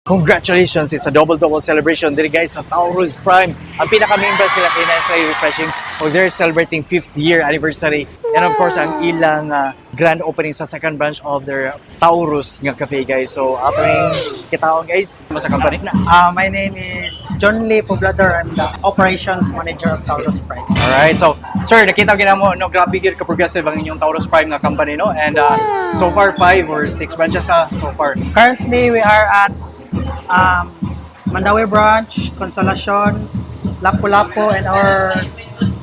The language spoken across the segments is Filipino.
Congratulations! It's a double-double celebration dito guys sa Taurus Prime. Ang pinaka-main branch nila kay Nestle Refreshing. So they're celebrating 5th year anniversary. And of course, ang ilang grand opening sa second branch of their Taurus nga cafe guys. So ating kitaon guys, mo sa company na. My name is John Lee Poblador. I'm the operations manager of Taurus Prime. Alright, so sir, nakita gina mo, no, grabe gid ka-progressive ang inyong Taurus Prime nga company, no? And so far 5 or 6 branches na so far. Currently, we are at Mandaue branch, Consolacion, Lapu-Lapu, and our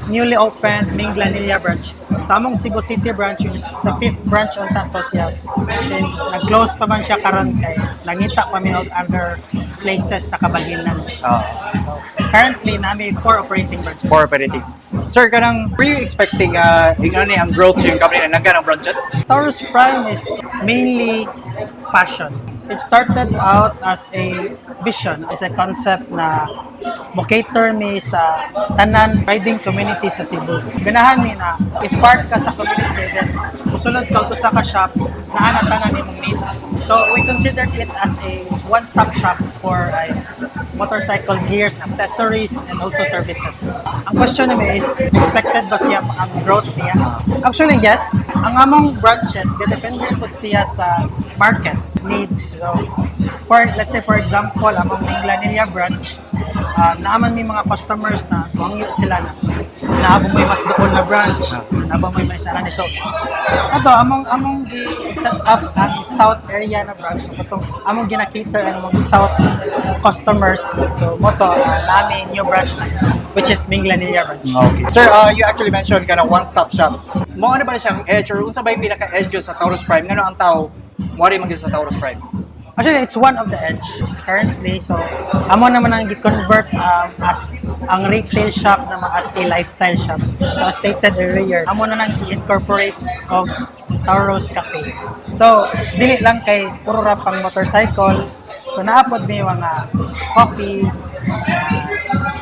newly opened Minglanilla branch. Sa among Cebu City branch, which is the 5th branch on tato siya. Since nag-close pa man siya karon kay nangita pa mi og other places na kabaginan. So, currently, namin 4 operating branches. 4 operating. Sir, kanang, were you expecting ang growth yung company na nagkanang branches? Taurus Prime is mainly passion. It started out as a vision, as a concept na mo-cater mi sa tanan riding community sa Cebu. Ganahan mi na if part ka sa community, then musulod ka sa ka shop na anatanan imong need. So we considered it as a one-stop shop for motorcycle gears, accessories, and also services. Ang question namin is, expected ba siya ang growth niya? Actually, yes. Ang among branches, depende po siya sa market needs. So, let's say for example, among Minglanilla branch, naaman may mga customers na mangyo sila na naabang may mas doon na branch, naabang may sarani. So, ito, among set up ang south area na branch. So, itong among ginakater ang mga south customers. So, moto, namin new branch na, which is Minglanilla branch. Okay. Sir, you actually mentioned ka na one-stop shop. Mo ano ba na siyang edge or unsa ba yung pinaka-edge sa Taurus Prime? Ngano ang tao, wari man sa Taurus Prime? Actually, it's one of the edge currently. So, amo naman ang i-convert as ang retail shop naman as a lifestyle shop. So, as stated earlier, amo na nang i-incorporate of Taurus Cafe. So, dili lang kay puro ra pang motorcycle. So, naapod may mga coffee.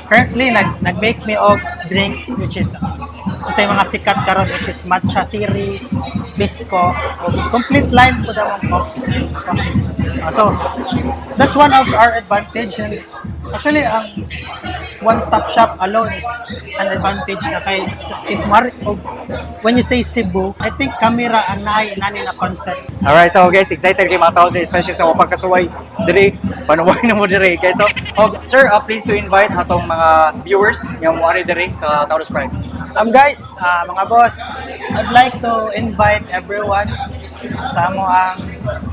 Currently, nag-make me of drinks which is sa mga sikat karon which is matcha series, bisco, complete line po daw ang coffee. So, that's one of our advantage. And actually, ang one-stop shop alone is an advantage na kay when you say Cebu, I think camera ang nani na concept. Alright, so guys, excited kayo mga tao din, especially sa wapang kasuway diri, panuway na mo diri. Okay, so, sir, please to invite atong mga viewers yung wari diri sa Taurus Prime. Guys, mga boss, I'd like to invite everyone sa ang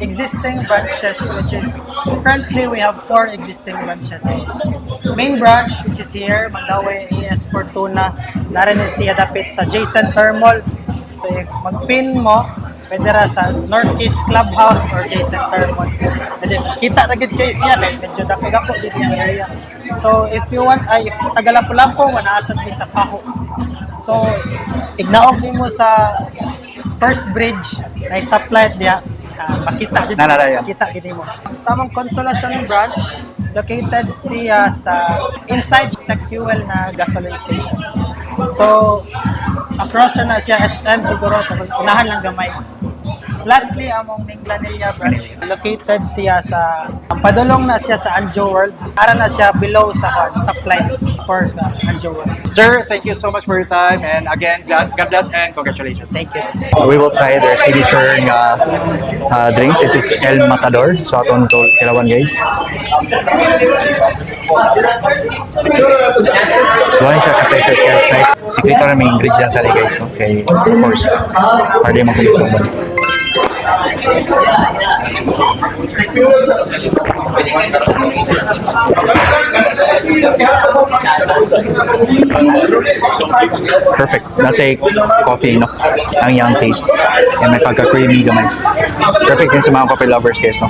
existing branches, which is currently we have 4 existing branches. Main branch, which is here, Mandaue AS Fortuna, narin siya dapit sa Jason Thermal. So if mag-pin mo, pwede ra sa Northeast Clubhouse or Jason Thermal. Kita na gid kayo siya, medyo dapit-dapit dito yung area. So if you want, if Tagalapu-Lapu, manaasad ni sa Paho. So, ignaog mo sa first bridge na stoplight niya, makita gid mo. Sa among Consolacion branch, located siya sa inside the fuel na gasoline station. So, across na siya SM siguro, unahan lang gamay. Lastly, among Minglanilla branch, located siya sa padulong na siya sa Anjo World. Ara na siya below sa stoplight for Anjo World. Sir, thank you so much for your time, and again, God bless and congratulations. Thank you. We will try their signature drinks. This is El Matador. So aton to kilawan guys. Tuwan siya kasi guys, nice. Secret na may ingredients sa guys. Okay, of course. Para di makulisong ba. Perfect. Nasa coffee, no? Ang young taste. Yung may pagka-creamy gamay. Perfect din sa mga coffee lovers guys, no?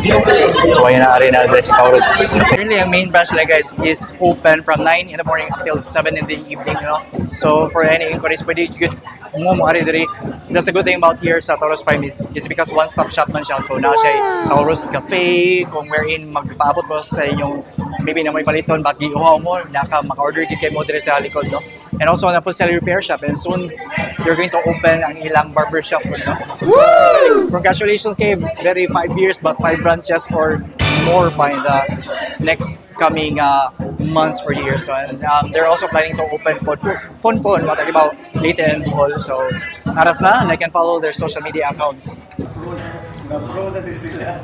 So ayun na rin na address Taurus. Currently, ang main branch nila guys is open from 9 in the morning until 7 in the evening, you know? So for any inquiries, pwede you mo ari diri. That's a good thing about here sa Taurus Prime is because one-stop shop man siya. So na siya Taurus Cafe, kung wherein magpaabot mo sa inyong maybe na may paliton, bak giuhaw mo, maka-order gid kay mo diri sa likod, no? And also na po sa repair shop, and soon you're going to open ang ilang barber shop, no? So, congratulations kay very 5 years but 5 branches or more pa in the next coming months or years. So, and they're also planning to open Ponpon, Matagibao, Leyte and Bohol. So, aras na, and I can follow their social media accounts. Na-pro na din sila.